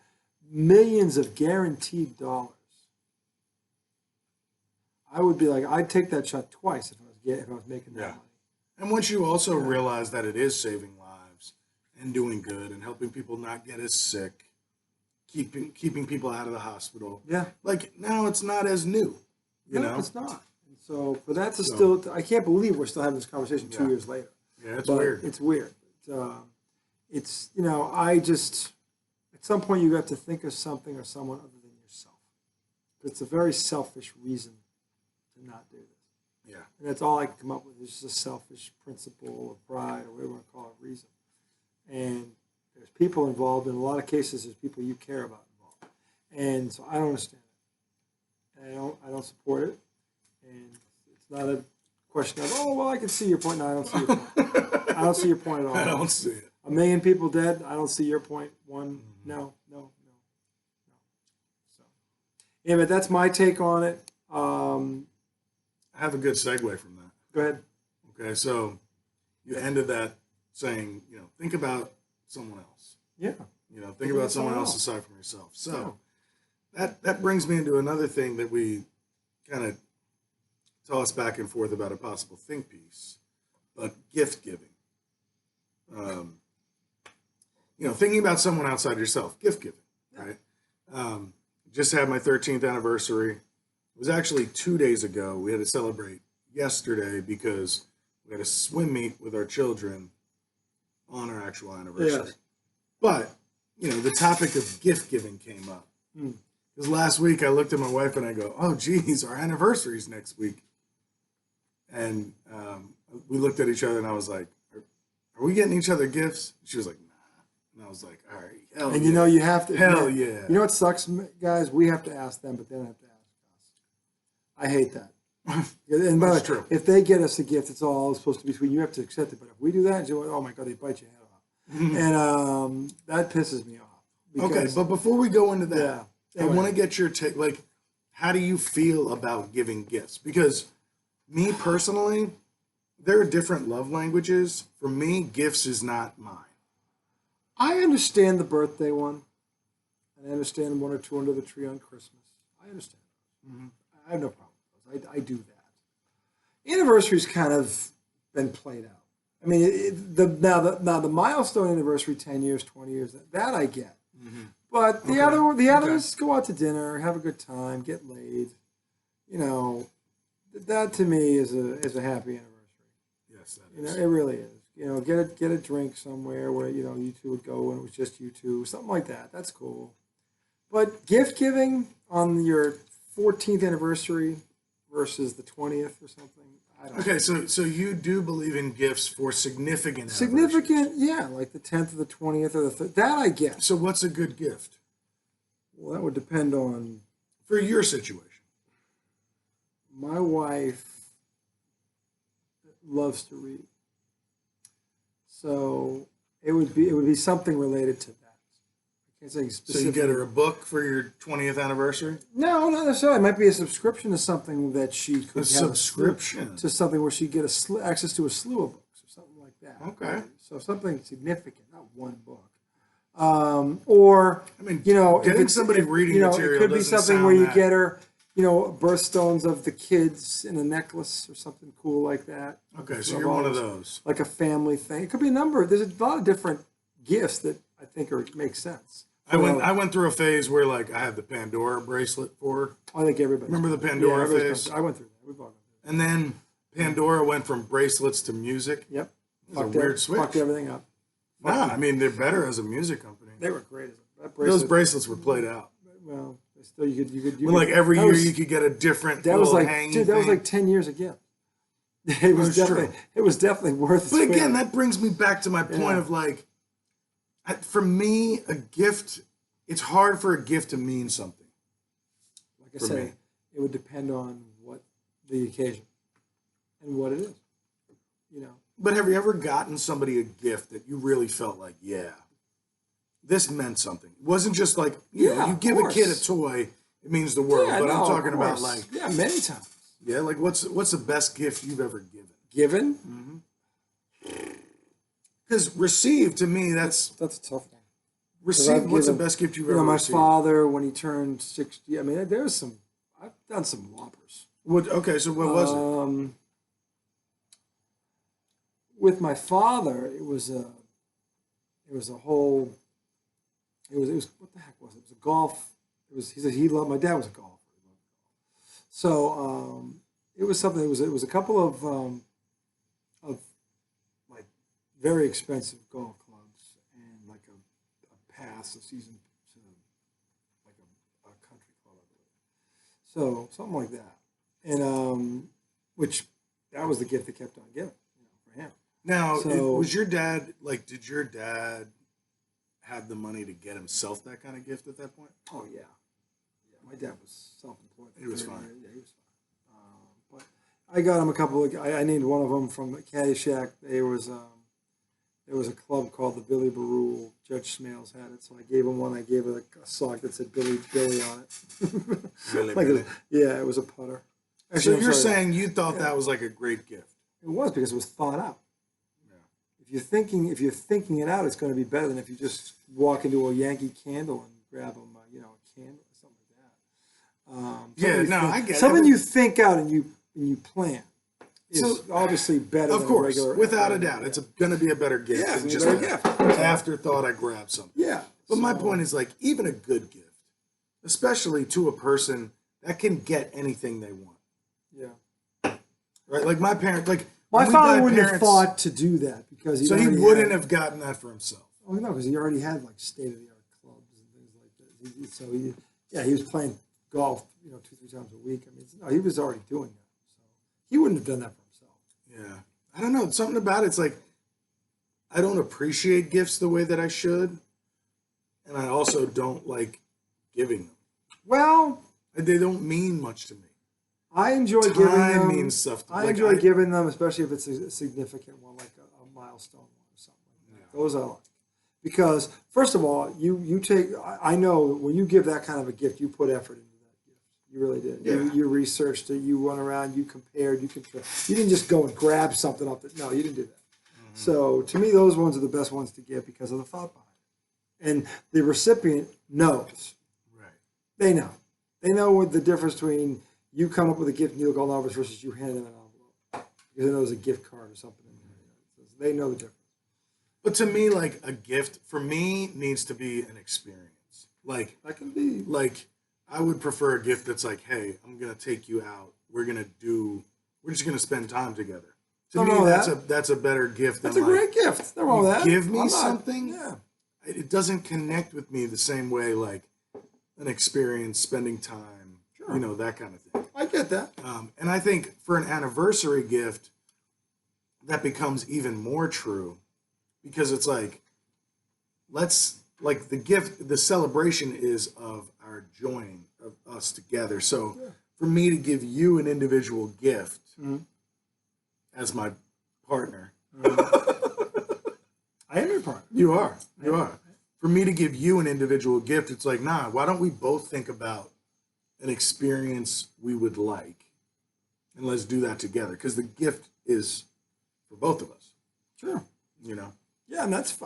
millions of guaranteed dollars, I would be like, I'd take that shot twice if I was making that money. And once you also realize that it is saving lives and doing good and helping people not get as sick, keeping people out of the hospital. Yeah. Now it's not as new. You know? It's not. And so for that to still, I can't believe we're still having this conversation 2 years later. Yeah, it's weird. It's weird. It's, I just, at some point you have to think of something or someone other than yourself. It's a very selfish reason to not do this. Yeah. And that's all I can come up with is just a selfish principle or pride or whatever you want to call it, reason. And there's people involved. In a lot of cases, there's people you care about involved. And so I don't understand it. And I don't support it. And it's not a question of, oh, well, I can see your point. No, I don't see your point. I don't see your point at all. I don't see it. 1 million people dead. I don't see your point. One, no. So, yeah, but that's my take on it. I have a good segue from that. Go ahead. Okay, so you ended that saying, think about someone else. Yeah. Think about someone else aside from yourself. So that brings me into another thing that we kind of toss back and forth about a possible think piece, but gift giving. Thinking about someone outside yourself, gift giving, right? Just had my 13th anniversary. It was actually 2 days ago. We had to celebrate yesterday because we had a swim meet with our children on our actual anniversary. Yes. But, the topic of gift giving came up. Because last week I looked at my wife and I go, oh, geez, our anniversary's next week. And we looked at each other and I was like, are we getting each other gifts? She was like, nah. And I was like, all right, hell and yeah. You have to. Hell yeah. You know what sucks, guys? We have to ask them, but they don't have to ask us. I hate that. And by the way, if they get us a gift, it's all supposed to be sweet. You have to accept it. But if we do that, oh my God, they bite your head off. And that pisses me off. Okay, but before we go into that, I want to get your take. How do you feel about giving gifts? Because me personally, there are different love languages. For me, gifts is not mine. I understand the birthday one, and I understand 1 or 2 under the tree on Christmas. I understand. I have no problem with those. I do that. Anniversary's kind of been played out. I mean, now the milestone anniversary, 10 years, 20 years, that I get. But the others go out to dinner, have a good time, get laid. that to me is a happy anniversary. Yes, that You know, is. it really is. You know, get a drink somewhere where you know you two would go and it was just you two, something like that. That's cool. But gift giving on your 14th anniversary versus the 20th or something, I don't know. Okay, so you do believe in gifts for significant anniversaries. Significant, yeah, like the 10th or the 20th or that I get. So what's a good gift Well, that would depend on for your situation? my wife loves to read. So it would be something related to that. I can't say So specifically. you get her a book for your 20th anniversary? No, not necessarily. It might be a subscription to something that she could A have subscription to something where she get access to a slew of books or something like that. Okay. So something significant, not one book. Or I mean, you know, getting somebody reading you know, material it could be doesn't something sound where you that- get her, you know, birthstones of the kids in a necklace or something cool like that. Okay, so you're one of those. Like a family thing. It could be a number. There's a lot of different gifts that I think make sense. I went through a phase where like I had the Pandora bracelet for her. I think everybody. Remember the Pandora everybody's phase? I went through that. We've all gone through And then Pandora went from bracelets to music. that. Yep. It was a weird switch. Fucked everything up. Nah, I mean they're better as a music company. They were great. That Those bracelets were played out. Well, still you could. Well, like every year you could get a different That was little like, hanging dude, that was thing. like 10 years ago. It was That's definitely true. it was definitely worth. But again, spending. that brings me back to my point Yeah. of like, for me, a gift. It's hard for a gift to mean something. Like I for say, me. it would depend on what the occasion and what it is. You know, But have you ever gotten somebody a gift that you really felt like, yeah, this meant something? It wasn't just like, you know, Yeah, you of give a kid a course. toy, it means the world. Yeah, but I'm no, of talking about course. like, yeah, many times. yeah, like what's the best gift you've ever given? Given, Because received to me, that's that's a tough one. received. I've What's the given- best gift you've You know, ever my received? father when he turned 60. I mean, there's some. I've done some whoppers. Okay, so what was it? With my father, it was a whole. It was what the heck was it? It was a golf. It was he loved. My dad was a golfer. So it was something. It was a couple of like very expensive golf clubs and like a pass, a season to like a country club, I believe. So something like that, and which that was the gift that kept on giving, you know, for him. Now, So- was your dad like? Did your dad have the money to get himself that kind of gift at that point? Oh yeah, my dad was self-employed. He was 30 fine. years. Yeah, he was fine. But I got him a couple of. I named one of them from Caddyshack. There was a club called the Billy Barul. Judge Smales had it, so I gave him one. I gave it a sock that said Billy on it. Really, Like really? yeah, it was a putter. So Actually, I'm you're sorry. saying you thought that was like a great gift? It was because it was thought out. Yeah. If you're thinking it out, it's going to be better than if you just walk into a Yankee Candle and grab them, a candle or something like that. Yeah, Something you no, think- I get it, something but- you think out and you plan. Is So, obviously better. Of than course, a regular, without a doubt, it's going to be a better gift Yeah, than it's a just better an gift. afterthought. I grabbed something. yeah. But my So- point is like even a good gift, especially to a person that can get anything they want, yeah. right? Like my parents, like My when we father got wouldn't have parents- thought to do that because So he already wouldn't had, have gotten that for himself. Oh no, because he already had like state of the art clubs and things like that. So he was playing golf, 2-3 times a week. I mean, no, he was already doing that. So he wouldn't have done that for himself. Yeah, I don't know. Something about it's like I don't appreciate gifts the way that I should, and I also don't like giving them. Well, They don't mean much to me. I enjoy giving Time them. means stuff. I Like, enjoy giving them, especially if it's a significant one, like a milestone one or something like that. Those I like. Because, first of all, you take, I know when you give that kind of a gift, you put effort into that gift. You really did. Yeah. You researched it, you went around, you compared, you compared. You didn't just go and grab something off the, no, you didn't do that. So, to me, those ones are the best ones to give because of the thought behind it. And the recipient knows. Right. They know. They know what the difference between you come up with a gift and you look all nervous versus you hand them an envelope. Because they know there's a gift card or something in there. So they know the difference. But to me, like a gift for me needs to be an experience. Like That can be. like I would prefer a gift that's like, hey, I'm gonna take you out we're just gonna spend time together. To Don't me, know that's a better gift than That's a great gift. Don't know that. give me I'm not- something. Yeah. It doesn't connect with me the same way like an experience, spending time, Sure. you know, that kind of thing. I get that. And I think for an anniversary gift, that becomes even more true because it's like, the gift, the celebration is of our joining of us together. So for me to give you an individual gift as my partner, I am your partner. you are. For me to give you an individual gift, it's like, nah, why don't we both think about an experience we would like and let's do that together? Because the gift is for both of us. Sure. You know? Yeah, and that's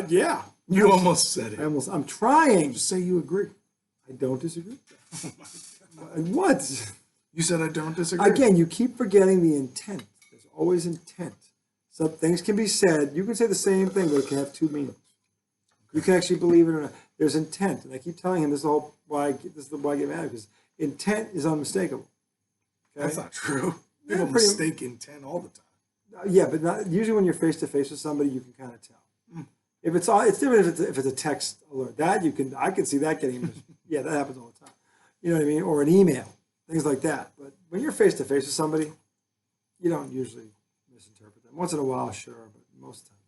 yeah. You almost said it. I'm trying. Just say you agree. I don't disagree. What? You said I don't disagree. Again, you keep forgetting the intent. There's always intent. So things can be said. You can say the same thing, but it can have two meanings. You can actually believe it or not. There's intent, and I keep telling him this is why I get mad, because intent is unmistakable. Okay? That's not true. Yeah, People mistake intent all the time. Yeah, but not usually when you're face to face with somebody, you can kind of tell. If it's different if it's a text alert. I can see that getting yeah, that happens all the time. You know what I mean? Or an email, things like that. But when you're face to face with somebody, you don't usually misinterpret them. Once in a while, sure, but most of the time,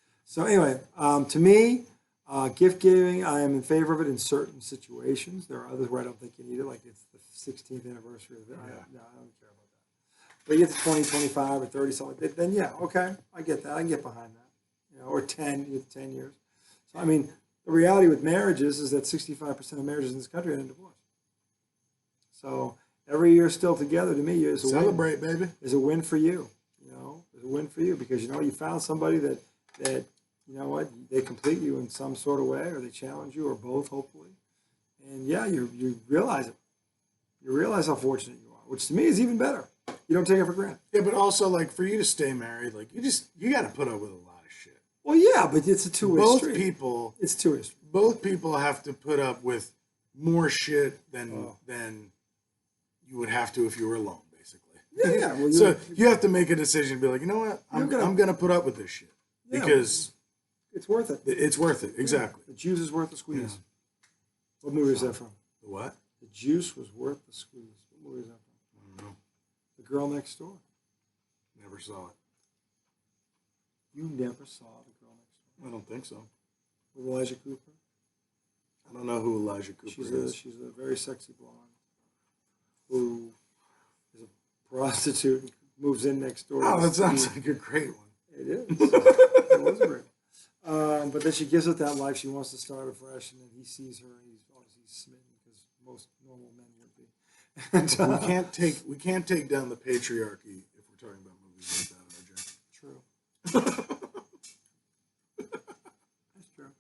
no. So anyway, to me, gift giving, I am in favor of it in certain situations. There are others where I don't think you need it, like it's the 16th anniversary of it. I don't care about that. But you get to 20, 25, or 30, something, then yeah, okay, I get that. I can get behind that. You know, or 10, you get 10 years. So, I mean, the reality with marriages is that 65% of marriages in this country end in divorce. So every year still together, to me, is a Celebrate, win. baby. Is a win for you. You know, is a win for you because, you know, you found somebody that you know what, they complete you in some sort of way, or they challenge you, or both, hopefully. And yeah, you realize it. You realize how fortunate you are, which to me is even better. You don't take it for granted. Yeah, but also, like, for you to stay married, like, you got to put up with a lot of shit. Well, yeah, but it's a two-way street. It's two-way street. Both people have to put up with more shit than you would have to if you were alone, basically. Yeah. Well, so you have to make a decision, be like, you know what, I'm gonna put up with this shit because it's worth it. It's worth it, exactly. The juice is worth the squeeze. Yeah. What movie is that from? The what? The juice was worth the squeeze. What movie is that from? I don't know. The Girl Next Door. Never saw it. You never saw The Girl Next Door? I don't think so. With Elijah Cooper? I don't know who Elijah Cooper is. She's a very sexy blonde who is a prostitute and moves in next door. Oh, that sounds like a great one. It is. It was great. But then she gives it that life. She wants to start afresh, and then he sees her, and he's obviously smitten because most normal men would be. And, we can't take down the patriarchy if we're talking about movies like that, RJ. True. That's true.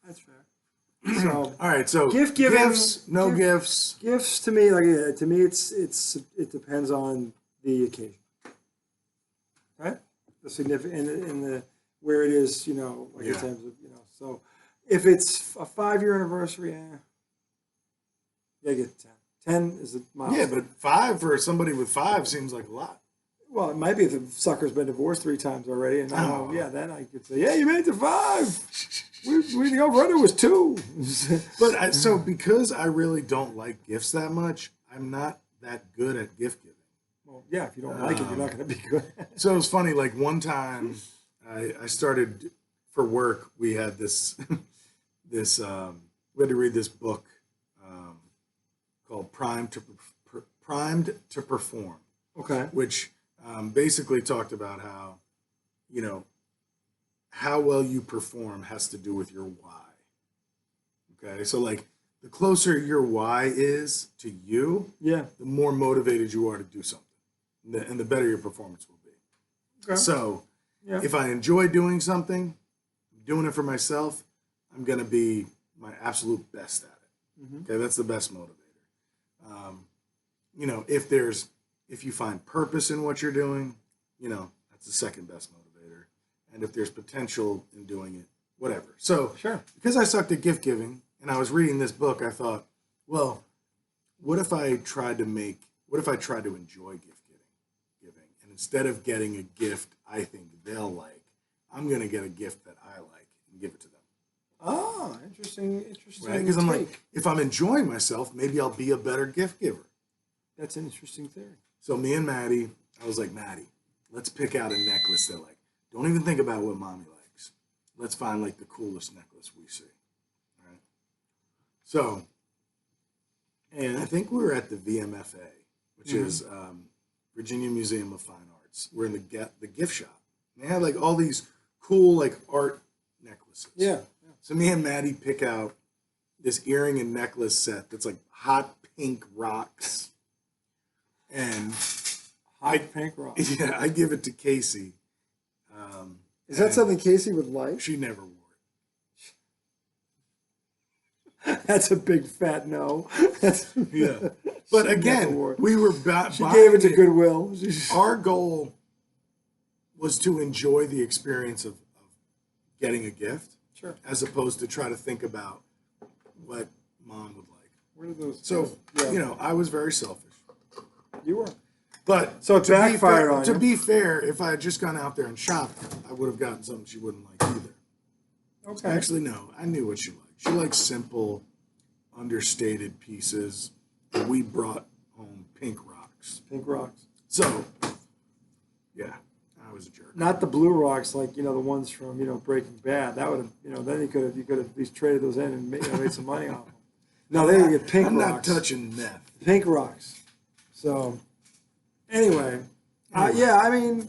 That's fair. So, all right. So gift giving, gifts, no gifts. Gifts to me, it depends on the occasion, right? The significant in the where it is, you know, like in terms of, you know. So if it's a 5-year anniversary, you get 10. 10 is a milestone. Yeah, but 5 for somebody with 5 seems like a lot. Well, it might be if the sucker's been divorced 3 times already, and now, then I could say, yeah, you made it to 5. The over-under was 2. But so because I really don't like gifts that much, I'm not that good at gift giving. Well, yeah, if you don't like it, you're not going to be good. So it was funny. Like one time, I started for work. We had this we had to read this book called Primed to Perform. Okay. Which basically talked about how, you know, how well you perform has to do with your why. Okay, so like the closer your why is to you, the more motivated you are to do something, and the better your performance will be. Okay. So if I enjoy doing something, doing it for myself, I'm gonna be my absolute best at it. Mm-hmm. Okay, that's the best motivator. You know, if you find purpose in what you're doing, you know, that's the second best motivator. And if there's potential in doing it, whatever. So because I sucked at gift giving and I was reading this book, I thought, well, what if I tried to make what if I try to enjoy giving? And instead of getting a gift I think they'll like, I'm going to get a gift that I like and give it to them. Oh, interesting. Right? Because I'm like, if I'm enjoying myself, maybe I'll be a better gift giver. That's an interesting theory. So me and Maddie, I was like, Maddie, let's pick out a necklace that like, don't even think about what mommy likes. Let's find like the coolest necklace we see. All right. So, and I think we were at the VMFA, which is Virginia Museum of Fine Arts. We're in the gift shop. And they had like all these cool like art necklaces. Yeah. So me and Maddie pick out this earring and necklace set that's like hot pink rocks. And pink rock. Yeah, I give it to Casey. Is that something Casey would like? She never wore it. That's a big fat no. Yeah. But again, we were she gave it to Goodwill. Our goal was to enjoy the experience of getting a gift. Sure. As opposed to try to think about what mom would like. Where did those? So, I was very selfish. You were. But so it backfired on you. To be fair, if I had just gone out there and shopped, I would have gotten something she wouldn't like either. Okay. Actually, no. I knew what she liked. She likes simple, understated pieces. And we brought home pink rocks. Pink rocks. So, yeah, I was a jerk. Not the blue rocks like, the ones from, Breaking Bad. That would have, then you could have at least traded those in and made some money off them. No, they would get pink rocks. I'm not touching meth. Pink rocks. So, anyway, yeah, I mean,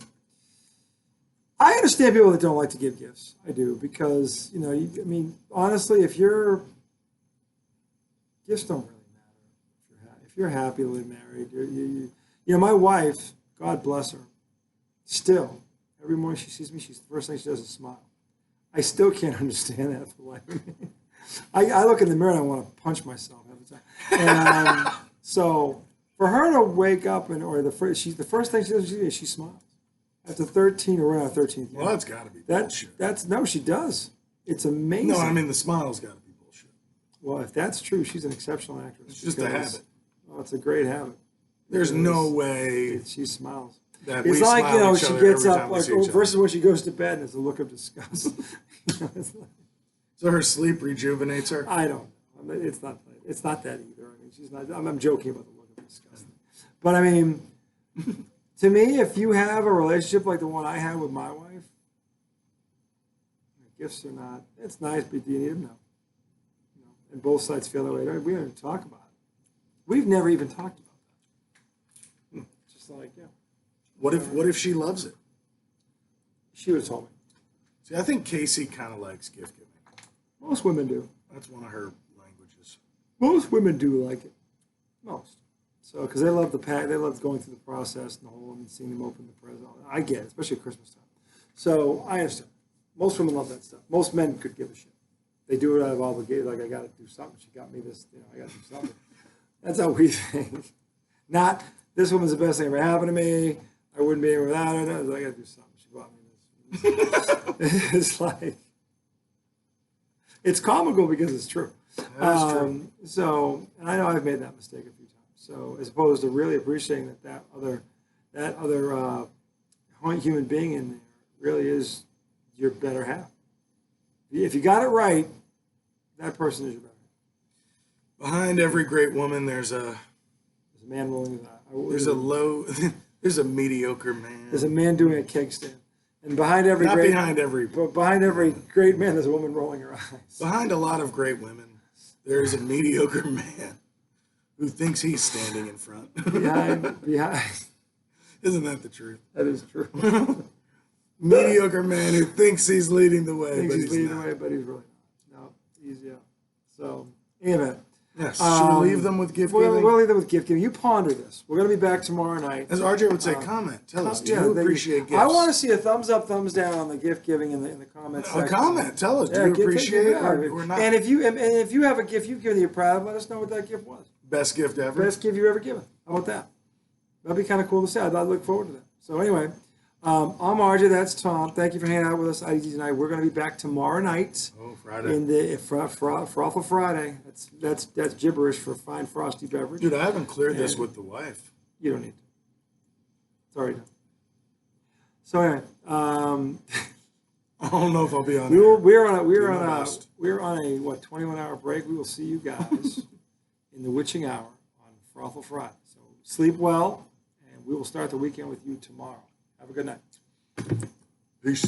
I understand people that don't like to give gifts. I do, because, honestly, if you're, gifts don't really matter. If you're happily married, my wife, God bless her, still, every morning she sees me, the first thing she does is smile. I still can't understand that for the life of me. I look in the mirror and I want to punch myself every time. And so, for her to wake up the first thing she does is she smiles. After 13 or around 13th. Well, that's got to be bullshit. No, she does. It's amazing. No, I mean the smile's got to be bullshit. Well, if that's true, she's an exceptional actress. It's just a habit. Well, it's a great habit. There's no way she smiles. That it's we like smile she gets up versus when she goes to bed and it's a look of disgust. So her sleep rejuvenates her. I don't know. It's not that either. I mean, she's not. I'm joking about the look of disgust. But I mean, to me, if you have a relationship like the one I had with my wife, gifts or not, it's nice, but do you need them? No. And both sides feel that way. We don't even talk about it. We've never even talked about that. It's just like, yeah. What if she loves it? She would have told me. See, I think Casey kind of likes gift giving. Most women do. That's one of her languages. Most women do like it. Most. So, because they love they love going through the process and the whole, and seeing them open the present. I get it, especially at Christmas time. So, I understand. Most women love that stuff. Most men could give a shit. They do it out of obligation, like, I got to do something. She got me this, I got to do something. That's how we think. Not, this woman's the best thing ever happened to me. I wouldn't be here without her. No, I got to do something. She bought me this. It's like, it's comical because it's true. That is true. So, and I know I've made that mistake a few times. So, as opposed to really appreciating that other human being in there really is your better half. If you got it right, that person is your better half. Behind every great woman, there's a man rolling. There's a mediocre man. There's a man doing a keg stand. And behind every great man, there's a woman rolling her eyes. Behind a lot of great women, there's a mediocre man who thinks he's standing in front. Behind. Isn't that the truth? That is true. Mediocre man who thinks he's leading the way, but he's not. But he's really not. No, he's So, anyway. Yes. Should we leave them with gift giving? We'll leave them with gift giving. You ponder this. We're going to be back tomorrow night. As RJ would say, comment. Tell us. Do you appreciate gifts? I want to see a thumbs up, thumbs down on the gift giving in the comments section. A comment. Tell us. Do you appreciate it or not? And if you have a gift you've given that you're proud of, let us know what that gift was. Best gift ever. Best gift you've ever given. How about that? That'd be kind of cool to see. I'd look forward to that. So anyway, I'm RJ. That's Tom. Thank you for hanging out with us IDT tonight. We're going to be back tomorrow night. Oh, Friday. Frothal Friday. That's gibberish for fine frosty beverage. Dude, I haven't cleared this with the wife. You don't need to. It's already done. So anyway, I don't know if I'll be on. we're on a what 21-hour break. We will see you guys in the witching hour on Frothel Friday. So sleep well, and we will start the weekend with you tomorrow. Have a good night. Peace.